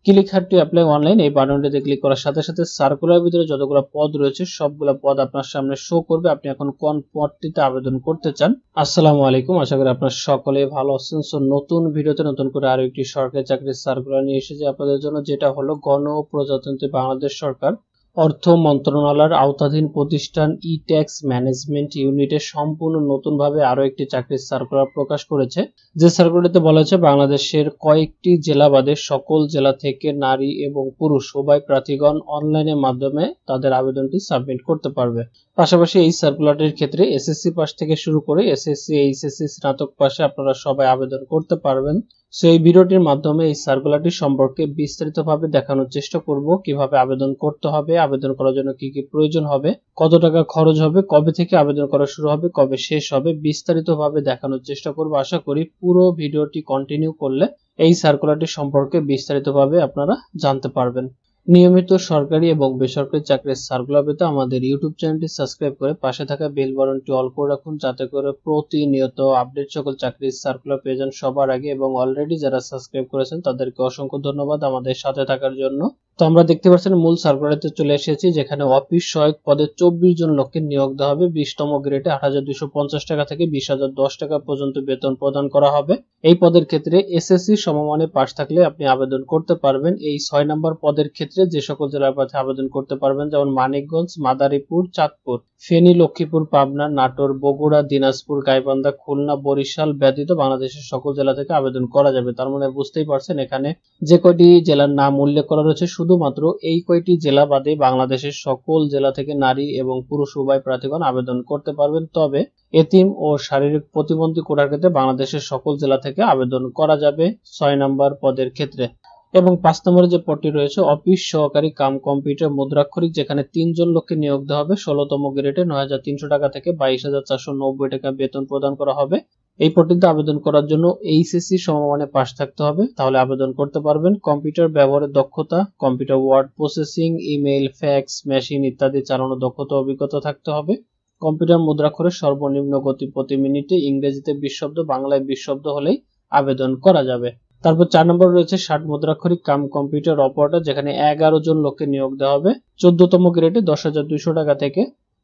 Click her to apply online এই বাটনটিতে click করার সাথে সাথে সার্কুলার ভিতরে যতগুলো পদ রয়েছে সবগুলো পদ আপনার সামনে শো করবে। আপনি এখন কোন পদটিতে আবেদন করতে চান। আসসালামু আলাইকুম, আশা করি আপনারা সকলে ভালো আছেন। সো নতুন ভিডিওতে নতুন করে আরো একটি সরকারি চাকরির সার্কুলার নিয়ে এসেছি আপনাদের জন্য, যেটা হলো গণপ্রজাতন্ত্রী বাংলাদেশ সরকার অর্থ মন্ত্রণালয়ের আওতাধীন প্রতিষ্ঠান ই ট্যাক্স ম্যানেজমেন্ট ইউনিটে সম্পূর্ণ নতুনভাবে আরো একটি চাকরির সার্কুলার প্রকাশ করেছে। যে সার্কুলারটিতে বলা হয়েছে বাংলাদেশের কয়েকটি জেলা বাদে সকল জেলা থেকে নারী এবং পুরুষ উভয় প্রার্থীগণ অনলাইনের মাধ্যমে তাদের আবেদনটি সাবমিট করতে পারবে। পাশাপাশি এই সার্কুলারটির ক্ষেত্রে এসএসসি পাস থেকে শুরু করে এসএসসি এইচএসসি স্নাতক পাশে আপনারা সবাই আবেদন করতে পারবেন। সো এই ভিডিওটির মাধ্যমে এই সার্কুলারটি সম্পর্কে বিস্তারিতভাবে দেখানোর চেষ্টা করব, কিভাবে আবেদন করতে হবে, আবেদন করার জন্য কি কি প্রয়োজন হবে, কত টাকা খরচ হবে, কবে থেকে আবেদন করা শুরু হবে, কবে শেষ হবে, বিস্তারিতভাবে দেখানোর চেষ্টা করব। আশা করি পুরো ভিডিওটি কন্টিনিউ করলে এই সার্কুলারটি সম্পর্কে বিস্তারিতভাবে আপনারা জানতে পারবেন। নিয়মিত সরকারি এবং বেসরকারি চাকরির সার্কুলার পেতে আমাদের ইউটিউব চ্যানেলটি সাবস্ক্রাইব করে পাশে থাকা বেল বাটনটি অল করে রাখুন, যাতে করে প্রতিনিয়ত আপডেট সকল চাকরির সার্কুলার পেয়ে যান সবার আগে। এবং অলরেডি যারা সাবস্ক্রাইব করেছেন তাদেরকে অসংখ্য ধন্যবাদ আমাদের সাথে থাকার জন্য। তো আমরা দেখতে পাচ্ছেন মূল সার্কুলারতে চলে এসেছি, যেখানে অফিস সহায়ক পদে 24 জন লোককে নিয়োগ দেওয়া হবে। 20তম গ্রেডে 8,250 টাকা থেকে 20,010 টাকা পর্যন্ত বেতন প্রদান করা হবে। এই পদের ক্ষেত্রে এসএসসি সমমানে পাস থাকলে আপনি আবেদন করতে পারবেন। এই 6 নম্বর পদের ক্ষেত্রে যে সকল জেলার প্রার্থী আবেদন করতে পারবেন, যেমন মানিকগঞ্জ, মাদারীপুর, চাঁদপুর, ফেনী, লক্ষ্মীপুর, পাবনা, নাটোর, বগুড়া, দিনাজপুর, গাইবান্ধা, খুলনা, বরিশাল ব্যতীত বাংলাদেশের সকল জেলা থেকে আবেদন করা যাবে। তার মানে বুঝতেই পারছেন এখানে যে কয়টি জেলার নাম উল্লেখ করা রয়েছে শুধুমাত্র এই কয়টি জেলা বাদে বাংলাদেশের সকল জেলা থেকে নারী এবং পুরুষ উভয় প্রার্থীগণ আবেদন করতে পারবেন। তবে এতিম ও শারীরিক প্রতিবন্ধী কোটার ক্ষেত্রে বাংলাদেশের সকল জেলা থেকে আবেদন করা যাবে 6 নম্বর পদের ক্ষেত্রে। এবং 5 নম্বরে যে পদটি রয়েছে অফিস সহকারী কাম কম্পিউটার মুদ্রাক্ষরিক, যেখানে 3 জন লোককে নিয়োগ দেওয়া হবে। 16তম গ্রেডে 9,300 টাকা থেকে 22,490 টাকা বেতন প্রদান করা হবে। এই পদটিতে আবেদন করার জন্য এইচএসসি সমমানে পাস থাকতে হবে, তাহলে আবেদন করতে পারবেন। কম্পিউটার ব্যবহারের দক্ষতা, computer word processing, email, fax machine ইত্যাদি চালানোর দক্ষতা অভিজ্ঞতা থাকতে হবে। কম্পিউটার মুদ্রাক্ষরের সর্বনিম্ন গতি প্রতি মিনিটে ইংরেজিতে 20 শব্দ, বাংলায় 20 শব্দ হলেই আবেদন করা যাবে। তারপর 4 নম্বর রয়েছে 60 মুদ্রাক্ষরিক কাম কম্পিউটার অপারেটর, যেখানে 11 জন লোককে নিয়োগ দেওয়া হবে। 14তম গ্রেডে 10,200 টাকা থেকে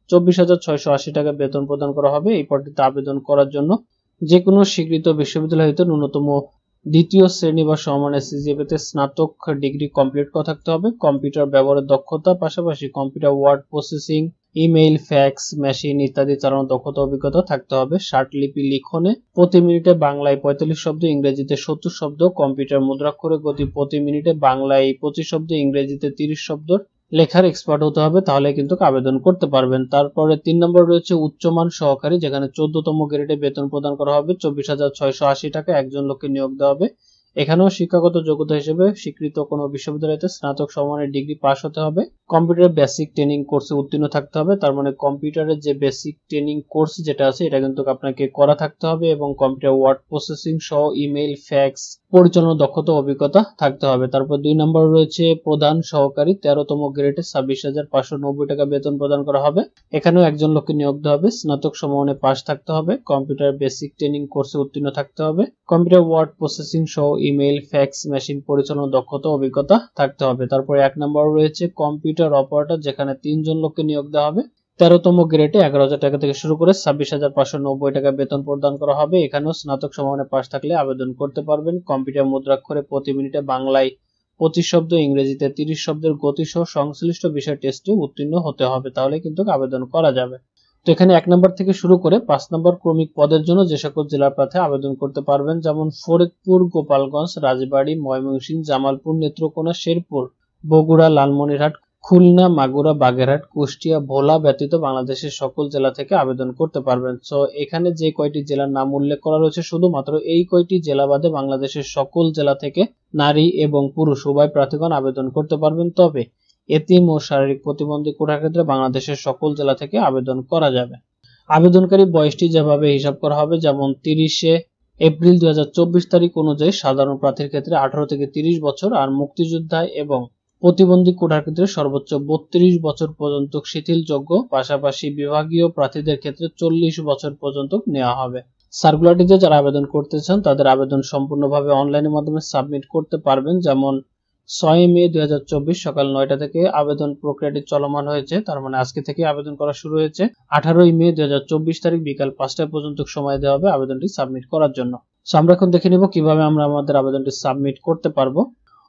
24,680 টাকা বেতন প্রদান করা হবে। এই পদটিতে আবেদন করার জন্য যে কোনো স্বীকৃত বিশ্ববিদ্যালয় হতে ন্যূনতম দ্বিতীয় শ্রেণী বা সমমানের সিজিপিএতে স্নাতক ডিগ্রি কমপ্লিট করা থাকতে হবে। কম্পিউটার ব্যবহারের দক্ষতা, পাশাপাশি computer word processing, email, fax machine ইত্যাদি চালানোর দক্ষতা অভিজ্ঞতা থাকতে হবে। ষাটলিপি লিখনে প্রতি মিনিটে বাংলায় 45 শব্দ, ইংরেজিতে 70 শব্দ। কম্পিউটার মুদ্রাক্ষরে গতি প্রতি মিনিটে বাংলায় 25 শব্দ, ইংরেজিতে 30 শব্দ লেখার এক্সপার্ট হতে হবে, তাহলে কিন্তু আবেদন করতে পারবেন। তারপরে 3 নম্বর রয়েছে উচ্চমান সহকারী, যেখানে 14তম গ্রেডে বেতন প্রদান করা হবে। 24,680 টাকা একজন লোককে নিয়োগ দেওয়া হবে। এখানেও শিক্ষাগত যোগ্যতা হিসেবে স্বীকৃত কোনো বিশ্ববিদ্যালয়তে স্নাতক সমমানের ডিগ্রি পাস হতে হবে। কম্পিউটার বেসিক ট্রেনিং কোর্সে উত্তীর্ণ থাকতে হবে, তার মানে কম্পিউটারের যে বেসিক ট্রেনিং কোর্স যেটা আছে এটা কিন্তু আপনাকে করা থাকতে হবে। এবং কম্পিউটার ওয়ার্ড প্রসেসিং সহ ইমেইল, ফ্যাক্স পরিচালনা দক্ষতা অভিজ্ঞতা থাকতে হবে। তারপর 2 নম্বর রয়েছে প্রধান সহকারী, 13তম গ্রেডে 26,590 টাকা বেতন প্রদান করা হবে। এখানেও একজন লোককে নিয়োগ দেওয়া হবে। স্নাতক সমমানে পাস থাকতে হবে, কম্পিউটার বেসিক ট্রেনিং কোর্সে উত্তীর্ণ থাকতে হবে, কম্পিউটার ওয়ার্ড প্রসেসিং সহ ইমেইল, ফ্যাক্স মেশিন পরিচালনা দক্ষতা অভিজ্ঞতা থাকতে হবে। তারপরে 1 নম্বর রয়েছে কম্পিউটার অপারেটর, যেখানে 3 জন লোককে নিয়োগ দেওয়া হবে। 13তম গ্রেডে 11,000 টাকা থেকে শুরু করে 26,590 টাকা বেতন প্রদান করা হবে। এখানেও স্নাতক সমমানে পাস থাকলে আবেদন করতে পারবেন। কম্পিউটার মুদ্রাক্ষরে প্রতি মিনিটে বাংলায় 25 শব্দ, ইংরেজিতে 30 শব্দের গতি সহ সংশ্লিষ্ট বিষয় টেস্টে উত্তীর্ণ হতে হবে, তাহলে কিন্তু আবেদন করা যাবে। তো এখানে 1 নম্বর থেকে শুরু করে 5 নম্বর ক্রমিক পদের জন্য যে সকল জেলার প্রার্থী আবেদন করতে পারবেন, যেমন ফরিদপুর, গোপালগঞ্জ, রাজবাড়ী, ময়মনসিংহ, জামালপুর, নেত্রকোনা, শেরপুর, বগুড়া, লালমনিরহাট, খুলনা, মাগুরা, বাগেরহাট, কুষ্টিয়া, ভোলা ব্যতীত বাংলাদেশের সকল জেলা থেকে আবেদন করতে পারবেন। সো এখানে যে কয়টি জেলার নাম উল্লেখ করা রয়েছে শুধুমাত্র এই কয়টি জেলা বাদে বাংলাদেশের সকল জেলা থেকে নারী এবং পুরুষ উভয় প্রার্থীগণ আবেদন করতে পারবেন। তবে এতিম ও শারীরিক প্রতিবন্ধী কোটার ক্ষেত্রে বাংলাদেশের সকল জেলা থেকে আবেদন করা যাবে। আবেদনকারী বয়সটি যেভাবে হিসাব করা হবে, যেমন 30 এপ্রিল 2024 তারিখ অনুযায়ী সাধারণ প্রার্থীর ক্ষেত্রে 18 থেকে 30 বছর, আর মুক্তিযোদ্ধা এবং প্রতিবন্ধী কোটার ক্ষেত্রে সর্বোচ্চ 32 বছর পর্যন্ত শিথিলযোগ্য। পাশাপাশি বিভাগীয় প্রার্থীদের ক্ষেত্রে 40 বছর পর্যন্ত নেওয়া হবে। সার্কুলারটিতে যারা আবেদন করতে চান তাদের আবেদন সম্পূর্ণভাবে অনলাইনের মাধ্যমে সাবমিট করতে পারবেন, যেমন 6 মে 2024 সকাল 9টা থেকে আবেদন প্রক্রিয়াটি চলমান হয়েছে। তার মানে আজকে থেকে আবেদন করা শুরু হয়েছে। 18 মে 2024 তারিখ বিকাল 5টা পর্যন্ত সময় দেওয়া হবে আবেদনটি সাবমিট করার জন্য। সো আমরা এখন দেখে নিব কিভাবে আমরা আমাদের আবেদনটি সাবমিট করতে পারবো।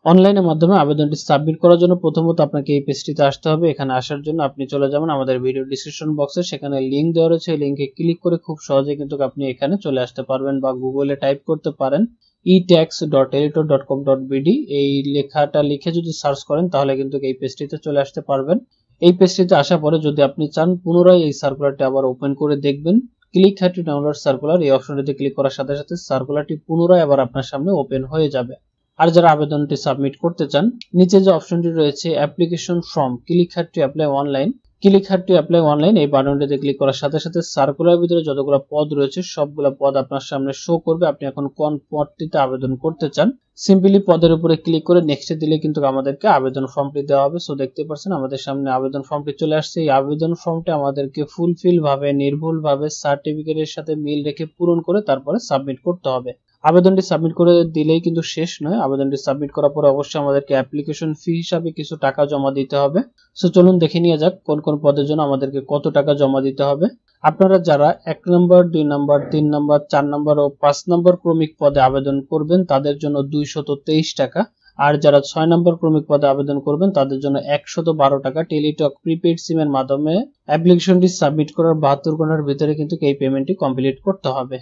অনলাইনের মাধ্যমে আবেদনটি সাবমিট করার জন্য প্রথমত আপনাকে এই পেজটিতে আসতে হবে। এখানে আসার জন্য আপনি চলে যাবেন আমাদের ভিডিও ডিসক্রিপশন বক্সে, সেখানে লিংক দেওয়া রয়েছে। এই লিংকে ক্লিক করে খুব সহজে কিন্তু আপনি এখানে চলে আসতে পারবেন, বা গুগলে টাইপ করতে পারেন etax.elitor.com.bd। এই লেখাটা লিখে যদি সার্চ করেন তাহলে কিন্তু এই পেজটিতে চলে আসতে পারবেন। এই পেজটিতে আসার পরে যদি আপনি চান পুনরায় এই সার্কুলারটি আবার ওপেন করে দেখবেন, click had to download circular এই অপশনটিতে ক্লিক করার সাথে সাথে সার্কুলারটি পুনরায় আবার আপনার সামনে ওপেন হয়ে যাবে। আর যারা আবেদনটি সাবমিট করতে চান, নিচে যে অপশনটি রয়েছে application form, click had to apply online, click had to apply online এই বাটনটিতে ক্লিক করার সাথে সাথে সার্কুলার ভিতরে যতগুলো পদ রয়েছে সবগুলো পদ আপনার সামনে শো করবে। আপনি এখন কোন পদটিতে আবেদন করতে চান, সিম্পলি পদের উপরে ক্লিক করে নেক্সটে দিলে কিন্তু আমাদেরকে আবেদন ফর্মটি দেওয়া হবে। সো দেখতে পাচ্ছেন আমাদের সামনে আবেদন ফর্মটি চলে আসছে। এই আবেদন ফর্মটি আমাদেরকে ফুলফিল ভাবে, নির্ভুল ভাবে সার্টিফিকেটের সাথে মিল রেখে পূরণ করে তারপরে সাবমিট করতে হবে। আবেদনটি সাবমিট করে দিলেই কিন্তু শেষ নয়, আবেদনটি সাবমিট করার পরে অবশ্যই আমাদেরকে অ্যাপ্লিকেশন ফি হিসাবে কিছু টাকা জমা দিতে হবে। সো চলুন দেখে নিয়ে যাক কোন কোন পদের জন্য আমাদেরকে কত টাকা জমা দিতে হবে। আপনারা যারা 1 নম্বর, 2 নম্বর, 3 নম্বর, 4 নম্বর ও 5 নম্বর ক্রমিক পদে আবেদন করবেন তাদের জন্য 223 টাকা, আর যারা 6 নম্বর ক্রমিক পদে আবেদন করবেন তাদের জন্য 112 টাকা টেলিটক প্রিপেইড সিমের মাধ্যমে অ্যাপ্লিকেশনটি সাবমিট করার 72 ঘন্টার ভিতরে কিন্তু এই পেমেন্টটি কমপ্লিট করতে হবে।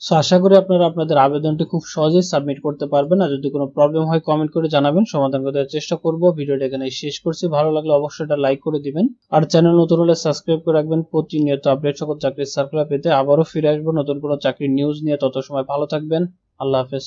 সো আশা করি আপনারা আপনাদের আবেদনটি খুব সহজেই সাবমিট করতে পারবেন। আর যদি কোনো প্রবলেম হয় কমেন্ট করে জানাবেন, সমাধান করতে চেষ্টা করব। ভিডিওটা এখানে শেষ করছি, ভালো লাগলে অবশ্যই এটা লাইক করে দিবেন, আর চ্যানেল নতুন হলে সাবস্ক্রাইব করে রাখবেন প্রতিনিয়ত আপডেট সকল চাকরির সার্কুলার পেতে। আবারও ফিরে আসবো নতুন কোনো চাকরির নিউজ নিয়ে, তত সময় ভালো থাকবেন। আল্লাহ হাফেজ।